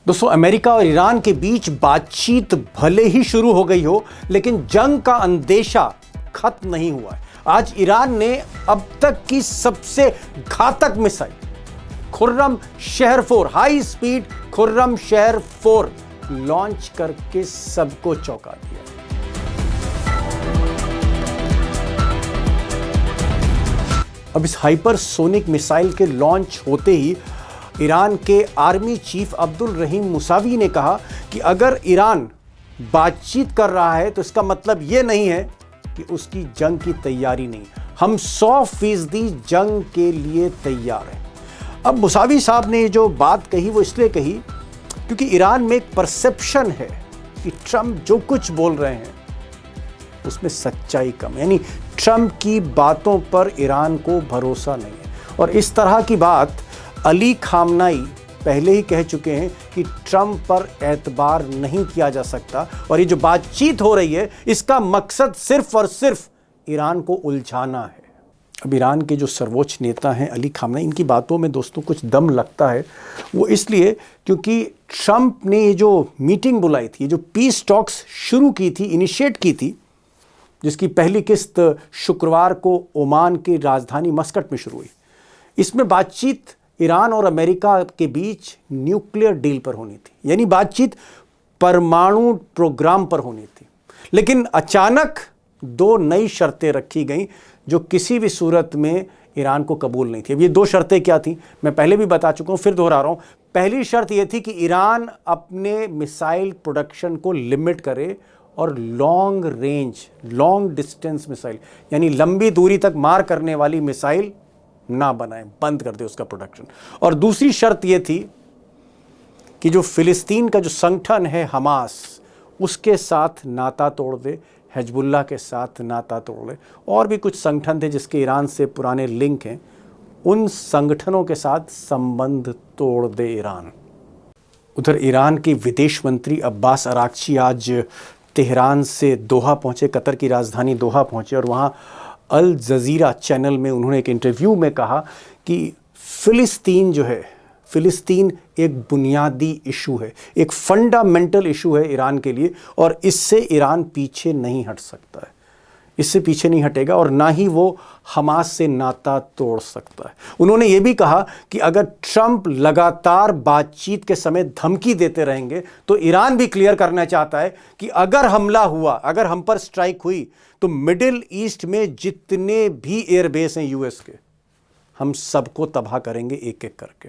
दोस्तों, अमेरिका और ईरान के बीच बातचीत भले ही शुरू हो गई हो, लेकिन जंग का अंदेशा खत्म नहीं हुआ है। आज ईरान ने अब तक की सबसे घातक मिसाइल खुर्रम शहर 4 हाई स्पीड खुर्रम शहर 4 लॉन्च करके सबको चौंका दिया। अब इस हाइपरसोनिक मिसाइल के लॉन्च होते ही ईरान के आर्मी चीफ अब्दुल रहीम मुसावी ने कहा कि अगर ईरान बातचीत कर रहा है तो इसका मतलब यह नहीं है कि उसकी जंग की तैयारी नहीं। हम 100% जंग के लिए तैयार हैं। अब मुसावी साहब ने जो बात कही वो इसलिए कही क्योंकि ईरान में एक परसेप्शन है कि ट्रंप जो कुछ बोल रहे हैं उसमें सच्चाई कम है, यानी ट्रंप की बातों पर ईरान को भरोसा नहीं है। और इस तरह की बात अली खामनाई पहले ही कह चुके हैं कि ट्रंप पर एतबार नहीं किया जा सकता, और ये जो बातचीत हो रही है इसका मकसद सिर्फ और सिर्फ ईरान को उलझाना है। अब ईरान के जो सर्वोच्च नेता हैं अली खामनाई, इनकी बातों में दोस्तों कुछ दम लगता है। वो इसलिए क्योंकि ट्रंप ने ये जो मीटिंग बुलाई थी, जो पीस टॉक्स शुरू की थी, इनिशिएट की थी, जिसकी पहली किस्त शुक्रवार को ओमान की राजधानी मस्कट में शुरू हुई, इसमें बातचीत ईरान और अमेरिका के बीच न्यूक्लियर डील पर होनी थी, यानी बातचीत परमाणु प्रोग्राम पर होनी थी। लेकिन अचानक दो नई शर्तें रखी गईं जो किसी भी सूरत में ईरान को कबूल नहीं थी। अब ये दो शर्तें क्या थी मैं पहले भी बता चुका हूं, फिर दोहरा रहा हूं। पहली शर्त यह थी कि ईरान अपने मिसाइल प्रोडक्शन को लिमिट करे और long range, long distance missile, यानी लंबी दूरी तक मार करने वाली मिसाइल ना बनाए, बंद कर दे उसका प्रोडक्शन। और दूसरी शर्त यह थी कि जो फिलिस्तीन का जो संगठन है हमास, उसके साथ नाता तोड़ दे, हिजबुल्लाह के साथ नाता तोड़ दे। और भी कुछ संगठन थे जिसके ईरान से पुराने लिंक हैं, उन संगठनों के साथ संबंध तोड़ दे ईरान। उधर ईरान के विदेश मंत्री अब्बास अराक्ची आज तेहरान से दोहा पहुंचे, कतर की राजधानी दोहा पहुंचे, और वहां अल जजीरा चैनल में उन्होंने एक इंटरव्यू में कहा कि फिलिस्तीन जो है, फिलिस्तीन एक बुनियादी इशू है, एक फंडामेंटल इशू है ईरान के लिए, और इससे ईरान पीछे नहीं हट सकता है, इससे पीछे नहीं हटेगा, और ना ही वो हमास से नाता तोड़ सकता है। उन्होंने ये भी कहा कि अगर ट्रंप लगातार बातचीत के समय धमकी देते रहेंगे तो ईरान भी क्लियर करना चाहता है कि अगर हमला हुआ, अगर हम पर स्ट्राइक हुई, तो मिडिल ईस्ट में जितने भी एयरबेस हैं यूएस के, हम सबको तबाह करेंगे एक एक करके।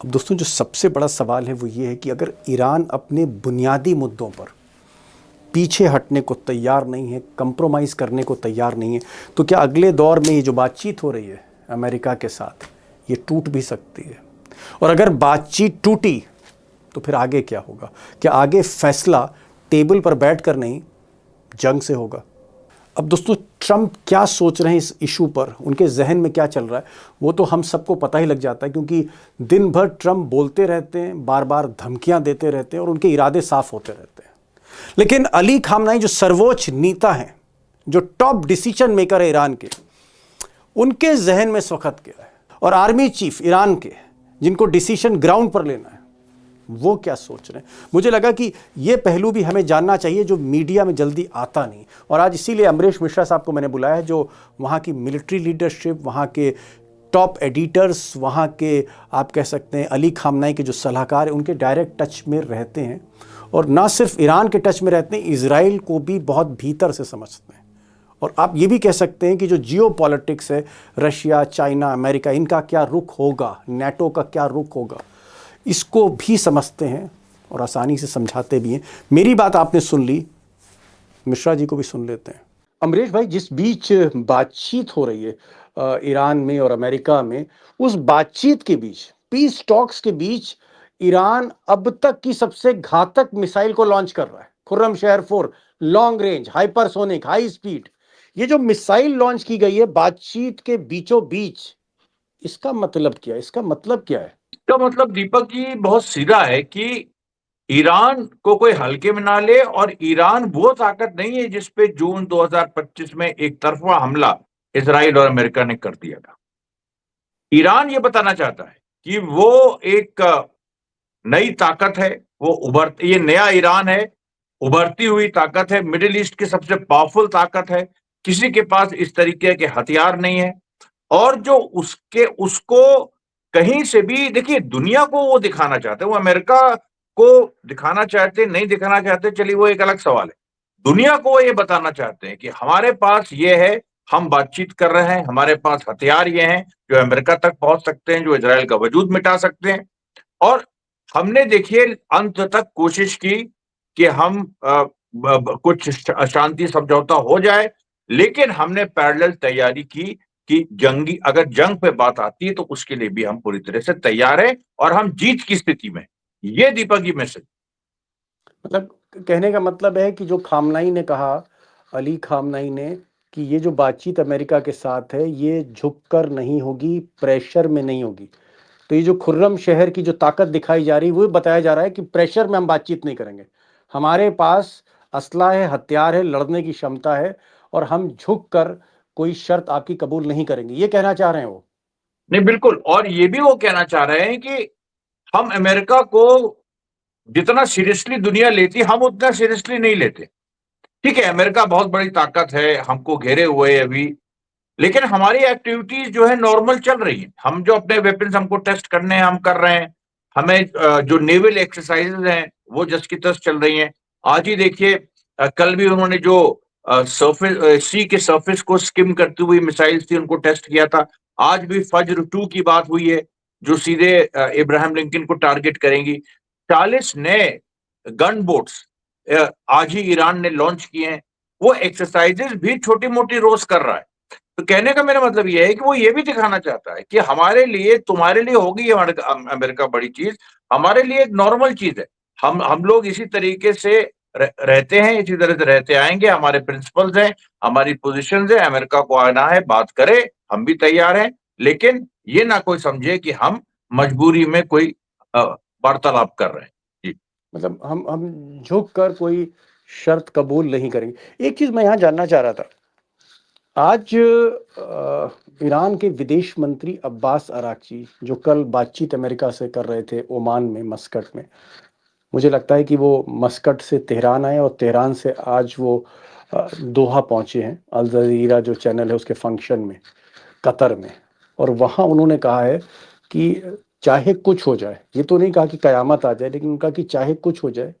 अब दोस्तों, जो सबसे बड़ा सवाल है वो ये है कि अगर ईरान अपने बुनियादी मुद्दों पर पीछे हटने को तैयार नहीं है, कंप्रोमाइज़ करने को तैयार नहीं है, तो क्या अगले दौर में ये जो बातचीत हो रही है अमेरिका के साथ, ये टूट भी सकती है? और अगर बातचीत टूटी तो फिर आगे क्या होगा? क्या आगे फैसला टेबल पर बैठकर नहीं, जंग से होगा? अब दोस्तों, ट्रंप क्या सोच रहे हैं इस इशू पर, उनके जहन में क्या चल रहा है, वो तो हम सबको पता ही लग जाता है, क्योंकि दिन भर ट्रंप बोलते रहते हैं, बार बार धमकियां देते रहते हैं, और उनके इरादे साफ होते रहते हैं। लेकिन अली खामनाई जो सर्वोच्च नेता हैं, जो टॉप डिसीजन मेकर है ईरान के, उनके जहन में इस वक्त क्या है, और आर्मी चीफ ईरान के, जिनको डिसीजन ग्राउंड पर लेना है, वो क्या सोच रहे हैं? मुझे लगा कि ये पहलू भी हमें जानना चाहिए जो मीडिया में जल्दी आता नहीं। और आज इसीलिए अमरीश मिश्रा साहब को मैंने बुलाया है, जो वहाँ की मिलिट्री लीडरशिप, वहाँ के टॉप एडिटर्स, वहाँ के आप कह सकते हैं अली खामनाई के जो सलाहकार हैं, उनके डायरेक्ट टच में रहते हैं, और ना सिर्फ ईरान के टच में रहते हैं, इजराइल को भी बहुत भीतर से समझते हैं। और आप ये भी कह सकते हैं कि जो जियो पॉलिटिक्स है, रशिया, चाइना, अमेरिका, इनका क्या रुख होगा, नेटो का क्या रुख होगा, इसको भी समझते हैं और आसानी से समझाते भी हैं। मेरी बात आपने सुन ली, मिश्रा जी को भी सुन लेते हैं। अमरीश भाई, जिस बीच बातचीत हो रही है ईरान में और अमेरिका में, उस बातचीत के बीच, पीस टॉक्स के बीच, ईरान अब तक की सबसे घातक मिसाइल को लॉन्च कर रहा है, खुर्रम शहर 4 long range hypersonic high speed. ये जो मिसाइल लॉन्च की गई है बातचीत के बीचों बीच, इसका मतलब क्या है? इसका मतलब क्या है? इसका मतलब दीपक जी बहुत सीधा है कि ईरान को कोई हल्के में ना ले, और ईरान वो ताकत नहीं है जिस पे जून 2025 में एक तरफा हमला इजराइल और अमेरिका ने कर दिया था। ईरान ये बताना चाहता है कि वो एक नई ताकत है, ये नया ईरान है, उभरती हुई ताकत है, मिडिल ईस्ट की सबसे पावरफुल ताकत है, किसी के पास इस तरीके के हथियार नहीं है। और जो उसको कहीं से भी, देखिए, दुनिया को वो दिखाना चाहते हैं, वो अमेरिका को दिखाना चाहते, नहीं दिखाना चाहते, चलिए वो एक अलग सवाल है। दुनिया को वो ये बताना चाहते हैं कि हमारे पास ये है, हम बातचीत कर रहे हैं, हमारे पास हथियार ये हैं जो अमेरिका तक पहुंच सकते हैं, जो इजराइल का वजूद मिटा सकते हैं। और हमने, देखिए, अंत तक कोशिश की कि हम कुछ शांति समझौता हो जाए, लेकिन हमने पैरेलल तैयारी की कि अगर जंग पे बात आती है तो उसके लिए भी हम पूरी तरह से तैयार हैं और हम जीत की स्थिति में। ये दीपक जी मैसेज। मतलब कहने का मतलब है कि जो खामनाई ने कहा, अली खामनाई ने, कि ये जो बातचीत अमेरिका के साथ है ये झुककर नहीं होगी, प्रेशर में नहीं होगी। तो ये जो खुर्रम शहर की जो ताकत दिखाई जा रही है वो बताया जा रहा है कि प्रेशर में हम बातचीत नहीं करेंगे, हमारे पास असला है, हथियार है, लड़ने की क्षमता है, और हम झुक कर कोई शर्त आपकी कबूल नहीं करेंगे, ये कहना चाह रहे हैं वो। नहीं, बिल्कुल। और ये भी वो कहना चाह रहे हैं कि हम अमेरिका को जितना सीरियसली दुनिया लेती, हम उतना सीरियसली नहीं लेते। ठीक है, अमेरिका बहुत बड़ी ताकत है, हमको घेरे हुए है अभी, लेकिन हमारी एक्टिविटीज जो है नॉर्मल चल रही है। हम जो अपने वेपन्स हमको टेस्ट करने हैं हम कर रहे हैं, हमें जो नेवल एक्सरसाइजेज हैं वो जस की तस चल रही हैं। आज ही देखिए, कल भी उन्होंने जो सरफेस सी के सरफेस को स्किम करती हुई मिसाइल्स थी उनको टेस्ट किया था। आज भी फज्र 2 की बात हुई है जो सीधे इब्राहिम लिंकन को टारगेट करेंगी। 40 नए गन बोट्स आज ही ईरान ने लॉन्च किए हैं। वो एक्सरसाइजेज भी छोटी मोटी रोज कर रहा है। तो कहने का मेरा मतलब ये है कि वो ये भी दिखाना चाहता है कि हमारे लिए, तुम्हारे लिए होगी अमेरिका बड़ी चीज, हमारे लिए एक नॉर्मल चीज है। हम लोग इसी तरीके से रहते हैं, इसी तरह से रहते आएंगे, हमारे प्रिंसिपल्स हैं, हमारी पोजीशंस है। अमेरिका को आना है, बात करे, हम भी तैयार हैं, लेकिन ये ना कोई समझे कि हम मजबूरी में कोई वार्तालाप कर रहे हैं। जी। मतलब हम झुक कर कोई शर्त कबूल नहीं करेंगे। एक चीज मैं यहाँ जानना चाह रहा था, आज ईरान के विदेश मंत्री अब्बास अराक्ची जो कल बातचीत अमेरिका से कर रहे थे ओमान में, मस्कट में, मुझे लगता है कि वो मस्कट से तेहरान आए और तेहरान से आज वो दोहा पहुंचे हैं, अल जजीरा जो चैनल है उसके फंक्शन में, कतर में। और वहाँ उन्होंने कहा है कि चाहे कुछ हो जाए, ये तो नहीं कहा कि कयामत आ जाए, लेकिन उनका कि चाहे कुछ हो जाए,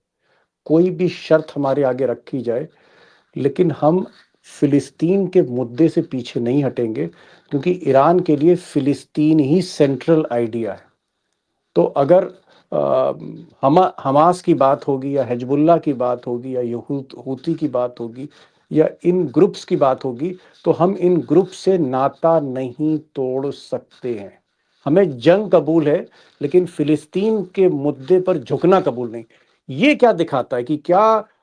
कोई भी शर्त हमारे आगे रखी जाए, लेकिन हम फिलिस्तीन के मुद्दे से पीछे नहीं हटेंगे, क्योंकि ईरान के लिए फिलिस्तीन ही सेंट्रल आइडिया है। तो अगर हमास की बात होगी या हिजबुल्लाह की बात होगी या हूती की बात होगी या इन ग्रुप्स की बात होगी, तो हम इन ग्रुप से नाता नहीं तोड़ सकते हैं। हमें जंग कबूल है, लेकिन फिलिस्तीन के मुद्दे पर झुकना कबूल नहीं। ये क्या दिखाता है कि क्या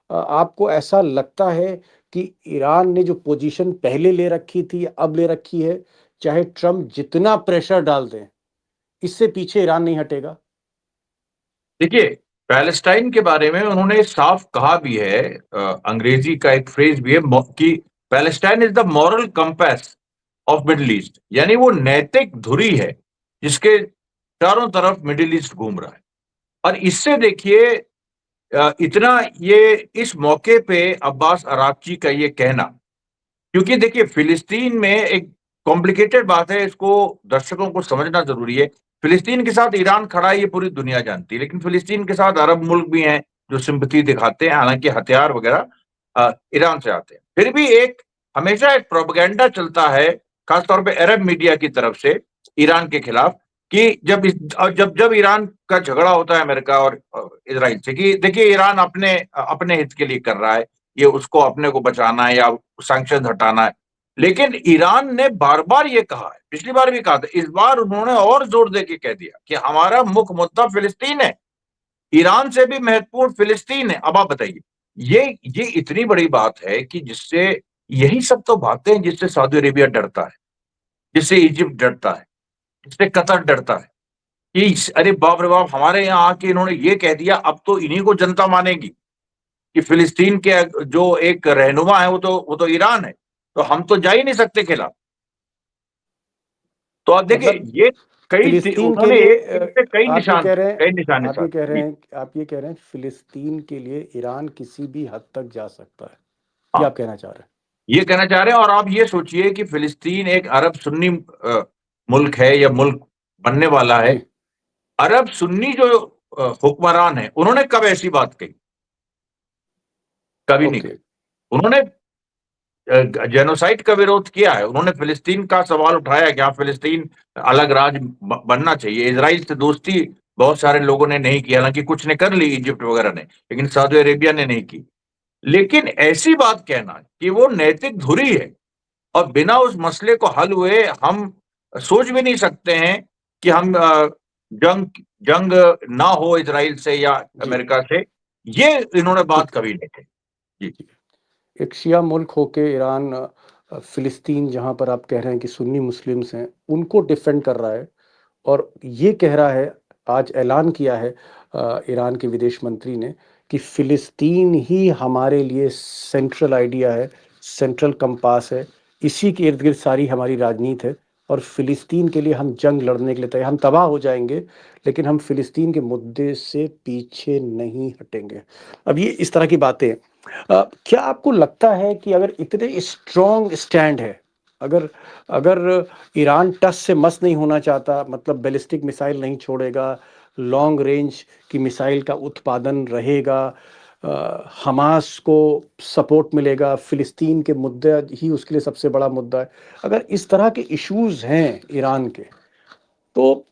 आपको ऐसा लगता है कि ईरान ने जो पोजीशन पहले ले रखी थी अब ले रखी है, चाहे ट्रम्प जितना प्रेशर डाल दें, इससे पीछे ईरान नहीं हटेगा? देखिए, पैलेस्टाइन के बारे में उन्होंने साफ कहा भी है, अंग्रेजी का एक फ्रेज भी है कि Palestine is the moral compass of middle east, यानी वो नैतिक धुरी है जिसके चारों तरफ मिडिल ईस्ट घूम रहा है। और इससे देखिए, इतना ये इस मौके पे अब्बास अराक्ची का ये कहना, क्योंकि देखिए फिलिस्तीन में एक कॉम्प्लिकेटेड बात है, इसको दर्शकों को समझना जरूरी है। फिलिस्तीन के साथ ईरान खड़ा है, ये पूरी दुनिया जानती है, लेकिन फिलिस्तीन के साथ अरब मुल्क भी हैं जो सिंपैथी दिखाते हैं, हालांकि हथियार वगैरह ईरान से आते हैं। फिर भी हमेशा एक प्रोपेगेंडा चलता है, खासतौर पे अरब मीडिया की तरफ से ईरान के खिलाफ, कि जब जब ईरान का झगड़ा होता है अमेरिका और इजराइल से, कि देखिए ईरान अपने अपने हित के लिए कर रहा है, ये उसको अपने को बचाना है या सैंक्शन हटाना है। लेकिन ईरान ने बार बार ये कहा है, पिछली बार भी कहा था, इस बार उन्होंने और जोर देके कह दिया कि हमारा मुख्य मुद्दा फिलिस्तीन है, ईरान से भी महत्वपूर्ण फिलिस्तीन है। अब आप बताइए, ये इतनी बड़ी बात है कि जिससे, यही सब तो बातें हैं जिससे सऊदी अरेबिया डरता है, जिससे इजिप्ट डरता है, जिससे कतर डरता है। कि अरे बाप रे बाप, हमारे यहाँ आके इन्होंने ये कह दिया, अब तो इन्हीं को जनता मानेगी कि फिलिस्तीन के जो एक रहनुमा है वो तो ईरान है, तो हम तो जा ही नहीं सकते खिलाफ। तो आप देखिए, मतलब ये फिलिस्तीन के उन्होंने लिए एक से आप ये कह रहे हैं, कई निशाने आप ये साधे कह रहे जी। हैं आप ये कह रहे हैं फिलिस्तीन के लिए ईरान किसी भी हद तक जा सकता है, ये हाँ, आप कहना चाह रहे ये कहना चाह रहे हैं। और आप ये सोचिए कि फिलिस्तीन एक अरब सुन्नी मुल्क है या मुल्क बनने वाला हैं? है। जी। अरब सुन्नी जो हुक्मरान है, उन्होंने कब ऐसी बात कही? कभी नहीं ओके। कही। उन्होंने जेनोसाइड का विरोध किया है, उन्होंने फिलिस्तीन का सवाल उठाया कि हाँ, फिलिस्तीन अलग राज्य बनना चाहिए। इजराइल से दोस्ती बहुत सारे लोगों ने नहीं की, हालांकि कुछ ने कर ली, इजिप्ट वगैरह ने, लेकिन सऊदी अरेबिया ने नहीं की। लेकिन ऐसी बात कहना कि वो नैतिक धुरी है और बिना उस मसले को हल हुए हम सोच भी नहीं सकते हैं कि हम जंग जंग ना हो इजराइल से या जी। अमेरिका से, ये इन्होंने बात ठीक है। कभी नहीं कही। जी। जी। एक शिया मुल्क होके ईरान फिलिस्तीन जहाँ पर आप कह रहे हैं कि सुन्नी मुस्लिम्स हैं, उनको डिफेंड कर रहा है और ये कह रहा है, आज ऐलान किया है ईरान के विदेश मंत्री ने कि फिलिस्तीन ही हमारे लिए सेंट्रल आइडिया है, सेंट्रल कंपास है, इसी के इर्द गिर्द सारी हमारी राजनीति है और फिलिस्तीन के लिए हम जंग लड़ने के लिए तैयार, हम तबाह हो जाएंगे लेकिन हम फिलिस्तीन के मुद्दे से पीछे नहीं हटेंगे। अब ये इस तरह की बातें, क्या आपको लगता है कि अगर इतने स्ट्रॉन्ग स्टैंड है, अगर अगर ईरान टस से मस नहीं होना चाहता, मतलब बैलिस्टिक मिसाइल नहीं छोड़ेगा, लॉन्ग रेंज की मिसाइल का उत्पादन रहेगा, हमास को सपोर्ट मिलेगा, फिलिस्तीन के मुद्दे ही उसके लिए सबसे बड़ा मुद्दा है, अगर इस तरह के इश्यूज हैं ईरान के, तो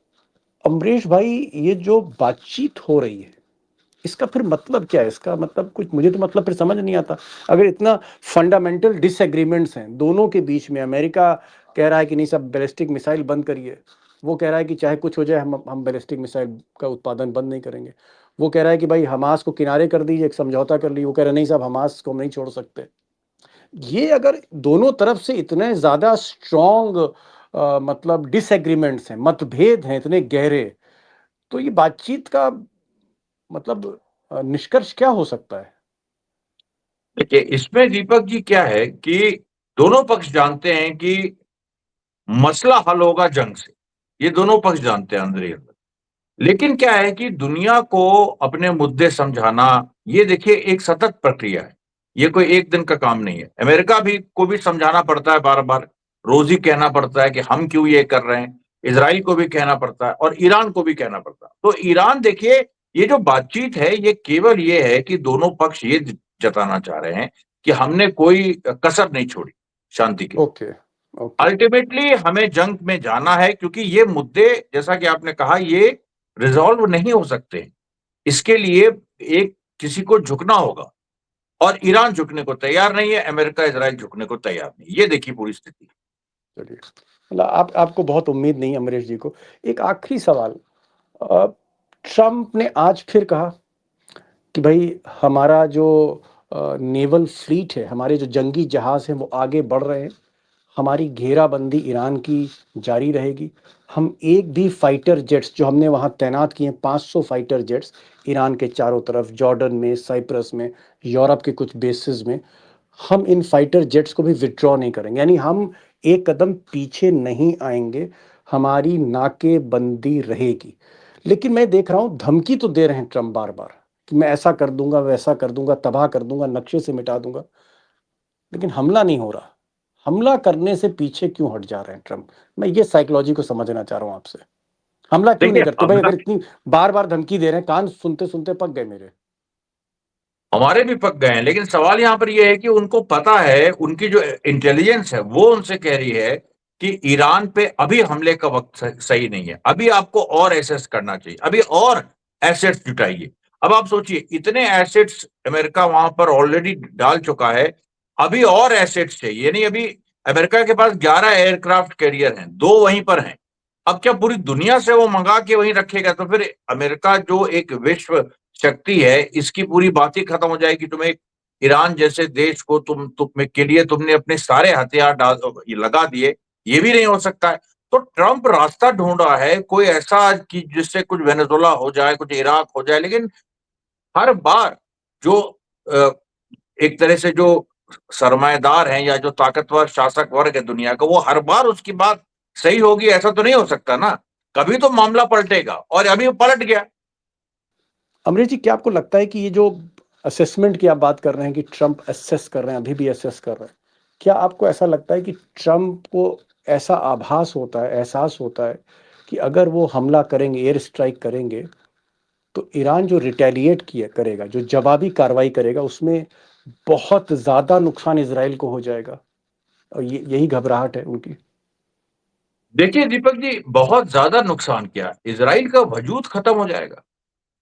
अमरीश भाई ये जो बातचीत हो रही है इसका फिर मतलब क्या है? इसका मतलब कुछ मुझे तो मतलब फिर समझ नहीं आता। अगर इतना फंडामेंटल डिसएग्रीमेंट्स हैं दोनों के बीच में, अमेरिका कह रहा है कि नहीं सब बैलिस्टिक मिसाइल बंद करिए, वो कह रहा है कि चाहे कुछ हो जाए हम बैलिस्टिक मिसाइल का उत्पादन बंद नहीं करेंगे, वो कह रहा है कि भाई हमास को किनारे कर दीजिए, एक समझौता कर लीजिए, वो कह रहे नहीं साहब हमास को हम नहीं छोड़ सकते। ये अगर दोनों तरफ से इतने ज़्यादा स्ट्रॉन्ग मतलब डिसएग्रीमेंट्स हैं, मतभेद हैं इतने गहरे, तो ये बातचीत का मतलब निष्कर्ष क्या हो सकता है? देखिए, इसमें दीपक जी क्या है कि दोनों पक्ष जानते हैं कि मसला हल होगा जंग से। ये दोनों पक्ष जानते हैं अंदर ही अंदर। लेकिन क्या है कि दुनिया को अपने मुद्दे समझाना, ये देखिए एक सतत प्रक्रिया है। ये कोई एक दिन का काम नहीं है। अमेरिका भी को भी समझाना पड़ता है बार बार, रोज ही कहना पड़ता है कि हम क्यों ये कर रहे हैं। इजराइल को भी कहना पड़ता है और ईरान को भी कहना पड़ता है। तो ईरान देखिए, ये जो बातचीत है ये केवल ये है कि दोनों पक्ष ये जताना चाह रहे हैं कि हमने कोई कसर नहीं छोड़ी शांति के लिए। Okay, okay. अल्टीमेटली हमें जंग में जाना है, क्योंकि ये मुद्दे, जैसा कि आपने कहा, ये रिजॉल्व नहीं हो सकते। इसके लिए एक किसी को झुकना होगा और ईरान झुकने को तैयार नहीं है, अमेरिका इजराइल झुकने को तैयार नहीं। ये देखिए पूरी स्थिति। चलिए, मतलब आप आपको बहुत उम्मीद नहीं है अमरीश जी को। एक आखिरी सवाल, अ, ट्रम्प ने आज फिर कहा कि भाई हमारा जो नेवल फ्लीट है, हमारे जो जंगी जहाज हैं वो आगे बढ़ रहे हैं, हमारी घेराबंदी ईरान की जारी रहेगी, हम एक भी फाइटर जेट्स जो हमने वहाँ तैनात किए हैं, 500 फाइटर जेट्स ईरान के चारों तरफ, जॉर्डन में, साइप्रस में, यूरोप के कुछ बेसिस में, हम इन फाइटर जेट्स को भी विथड्रॉ नहीं करेंगे, यानी हम एक कदम पीछे नहीं आएंगे, हमारी नाकेबंदी रहेगी। लेकिन मैं देख रहा हूँ धमकी तो दे रहे हैं ट्रम्प बार बार कि मैं ऐसा कर दूंगा, वैसा कर दूंगा, तबाह कर दूंगा, नक्शे से मिटा दूंगा, लेकिन हमला नहीं हो रहा। हमला करने से पीछे क्यों हट जा रहे हैं ट्रम्प? मैं ये साइकोलॉजी को समझना चाह रहा हूँ आपसे। हमला क्यों नहीं देखिए, करते भाई? हमला अगर इतनी बार बार धमकी दे रहे हैं, कान सुनते सुनते पक गए मेरे। हमारे भी पक गए हैं, लेकिन सवाल यहां पर यह है कि उनको पता है, उनकी जो इंटेलिजेंस है वो उनसे कह रही है कि ईरान पे अभी हमले का वक्त सही नहीं है, अभी आपको और एसेस करना चाहिए, अभी और एसेट्स जुटाइए। अब आप सोचिए, इतने एसेट्स अमेरिका वहां पर ऑलरेडी डाल चुका है, अभी और एसेट्स चाहिए। यानी अभी अमेरिका के पास 11 एयरक्राफ्ट कैरियर हैं, 2 वहीं पर हैं। अब क्या पूरी दुनिया से वो मंगा के वहीं रखेगा? तो फिर अमेरिका जो एक विश्व शक्ति है, इसकी पूरी बात ही खत्म हो जाएगी। तुम्हें ईरान जैसे देश को तुम के लिए तुमने अपने सारे हथियार डाल लगा दिए, ये भी नहीं हो सकता है। तो ट्रंप रास्ता ढूंढ रहा है कोई ऐसा कि जिससे कुछ वेनेजुएला हो जाए, कुछ इराक हो जाए, लेकिन हर बार जो अ, एक तरह से जो सरमाएदार हैं या जो ताकतवर शासक वर्ग है दुनिया का, वो हर बार उसकी बात सही होगी ऐसा तो नहीं हो सकता ना। कभी तो मामला पलटेगा, और अभी वो पलट गया। अमरीश जी, क्या आपको लगता है कि ये जो असेसमेंट की आप बात कर रहे हैं कि ट्रंप असेस कर रहे हैं, अभी भी असेस कर रहे हैं, क्या आपको ऐसा लगता है कि ट्रंप को ऐसा आभास होता है, एहसास होता है कि अगर वो हमला करेंगे, एयर स्ट्राइक करेंगे, तो ईरान जो रिटेलिएट किया करेगा, जो जवाबी कार्रवाई करेगा, उसमें बहुत ज़्यादा नुकसान इजराइल को हो जाएगा, और यही घबराहट है उनकी? देखिए दीपक जी, बहुत ज्यादा नुकसान क्या, इजराइल का वजूद खत्म हो जाएगा।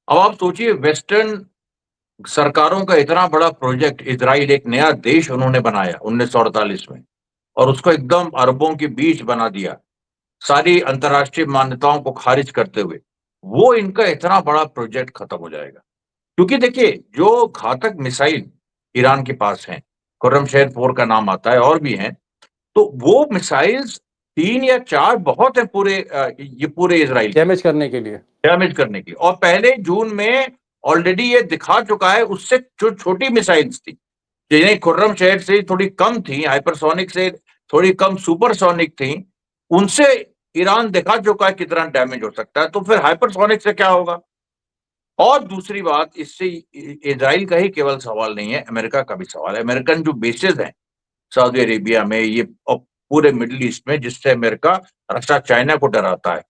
अब आप सोचिए, वेस्टर्न सरकारों का इतना बड़ा प्रोजेक्ट, इजराइल एक नया देश उन्होंने बनाया 1948 में, और उसको एकदम अरबों के बीच बना दिया, सारी अंतर्राष्ट्रीय मान्यताओं को खारिज करते हुए। वो इनका इतना बड़ा प्रोजेक्ट खत्म हो जाएगा। क्योंकि देखिए, जो घातक मिसाइल ईरान के पास हैं, खुर्रमशेर 4 का नाम आता है, और भी हैं, तो वो मिसाइल्स 3 या 4 बहुत है पूरे ये पूरे इजराइल डैमेज करने के लिए। डैमेज करने की। और पहले जून में ऑलरेडी ये दिखा चुका है, उससे जो छोटी मिसाइल्स थी, जिन्हें खुर्रमशेर से थोड़ी कम थी, हाइपरसोनिक से थोड़ी कम सुपरसोनिक थी, उनसे ईरान दिखा चुका है कितना डैमेज हो सकता है, तो फिर हाइपरसोनिक से क्या होगा। और दूसरी बात, इससे इजराइल का ही केवल सवाल नहीं है, अमेरिका का भी सवाल है। अमेरिकन जो बेसेस हैं सऊदी अरेबिया में, ये और पूरे मिडिल ईस्ट में, जिससे अमेरिका रक्षा चाइना को डराता है,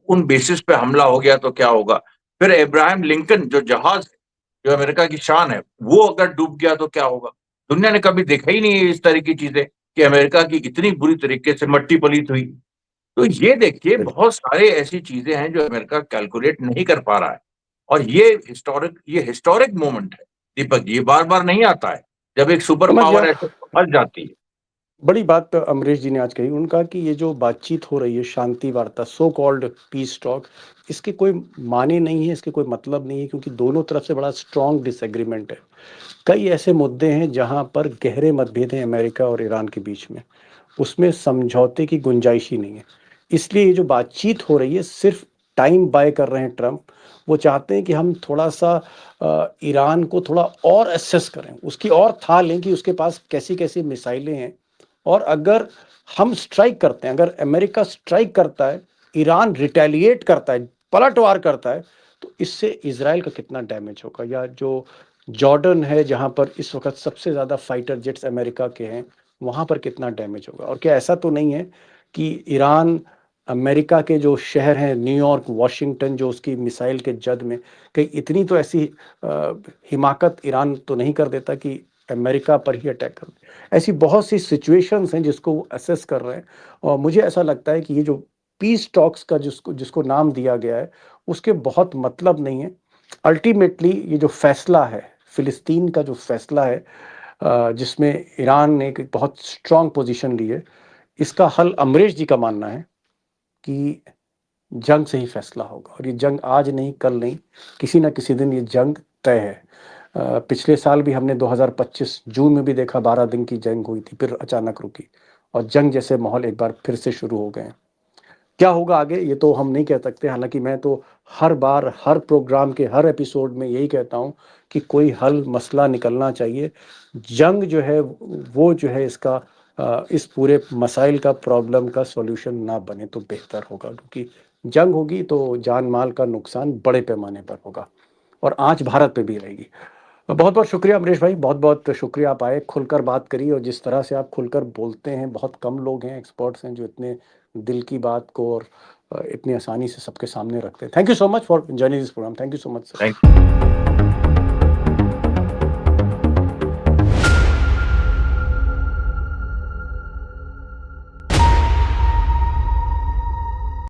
उन बेसिस पे हमला हो गया तो क्या होगा। फिर इब्राहिम लिंकन जो जहाज है, जो अमेरिका की शान है, वो अगर डूब गया तो क्या होगा। दुनिया ने कभी देखा ही नहीं है इस तरह की चीजें, कि अमेरिका की इतनी बुरी तरीके से मट्टी पलीत हुई। तो ये देखिए, बहुत सारे ऐसी चीजें हैं जो अमेरिका कैलकुलेट नहीं कर पा रहा है। और ये हिस्टोरिक मोमेंट है दीपक जी, ये बार बार नहीं आता है जब एक सुपर समझ पावर गया। ऐसे फंस जाती है। बड़ी बात अमरीश जी ने आज कही, उनका कि ये जो बातचीत हो रही है, शांति वार्ता, सो कॉल्ड पीस टॉक, इसके कोई माने नहीं है, इसके कोई मतलब नहीं है, क्योंकि दोनों तरफ से बड़ा स्ट्रॉन्ग डिसएग्रीमेंट है। कई ऐसे मुद्दे हैं जहां पर गहरे मतभेद हैं अमेरिका और ईरान के बीच में, उसमें समझौते की गुंजाइश ही नहीं है। इसलिए ये जो बातचीत हो रही है, सिर्फ टाइम बाय कर रहे हैं ट्रंप। वो चाहते हैं कि हम थोड़ा सा ईरान को थोड़ा और असेस करें, उसकी और था लें कि उसके पास कैसी कैसी मिसाइलें हैं, और अगर हम स्ट्राइक करते हैं, अगर अमेरिका स्ट्राइक करता है, ईरान रिटेलिएट करता है, पलटवार करता है, तो इससे इजराइल का कितना डैमेज होगा। या जो जॉर्डन है, जहां पर इस वक्त सबसे ज़्यादा फाइटर जेट्स अमेरिका के हैं, वहां पर कितना डैमेज होगा। और क्या ऐसा तो नहीं है कि ईरान अमेरिका के जो शहर हैं, न्यूयॉर्क, वॉशिंगटन, जो उसकी मिसाइल के जद में, कहीं इतनी तो ऐसी हिमाकत ईरान तो नहीं कर देता कि अमेरिका पर ही अटैक कर दे। ऐसी बहुत सी सिचुएशंस हैं जिसको वो असेस कर रहे हैं। और मुझे ऐसा लगता है कि ये जो पीस टॉक्स का जिसको जिसको नाम दिया गया है, उसके बहुत मतलब नहीं है। अल्टीमेटली ये जो फैसला है, फिलिस्तीन का जो फैसला है, जिसमें ईरान ने एक बहुत स्ट्रांग पोजीशन ली है, इसका हल अमरीश जी का मानना है कि जंग से ही फैसला होगा। और ये जंग आज नहीं, कल नहीं, किसी ना किसी दिन ये जंग तय है। पिछले साल भी हमने 2025 जून में भी देखा, 12 दिन की जंग हुई थी, फिर अचानक रुकी, और जंग जैसे माहौल एक बार फिर से शुरू हो गए हैं। क्या होगा आगे ये तो हम नहीं कह सकते। हालांकि मैं तो हर बार, हर प्रोग्राम के हर एपिसोड में यही कहता हूं कि कोई हल मसला निकलना चाहिए। जंग जो है वो जो है इसका इस पूरे मसाइल का, प्रॉब्लम का सॉल्यूशन ना बने तो बेहतर होगा, क्योंकि जंग होगी तो जान माल का नुकसान बड़े पैमाने पर होगा, और आंच भारत पे भी रहेगी। बहुत बहुत शुक्रिया अमरीश भाई, बहुत बहुत शुक्रिया, आप आए, खुलकर बात करी, और जिस तरह से आप खुलकर बोलते हैं, बहुत कम लोग हैं, एक्सपर्ट्स हैं, जो इतने दिल की बात को और इतनी आसानी से सबके सामने रखते हैं। Thank you so much for joining this programme. Thank you so much sir. Thank you.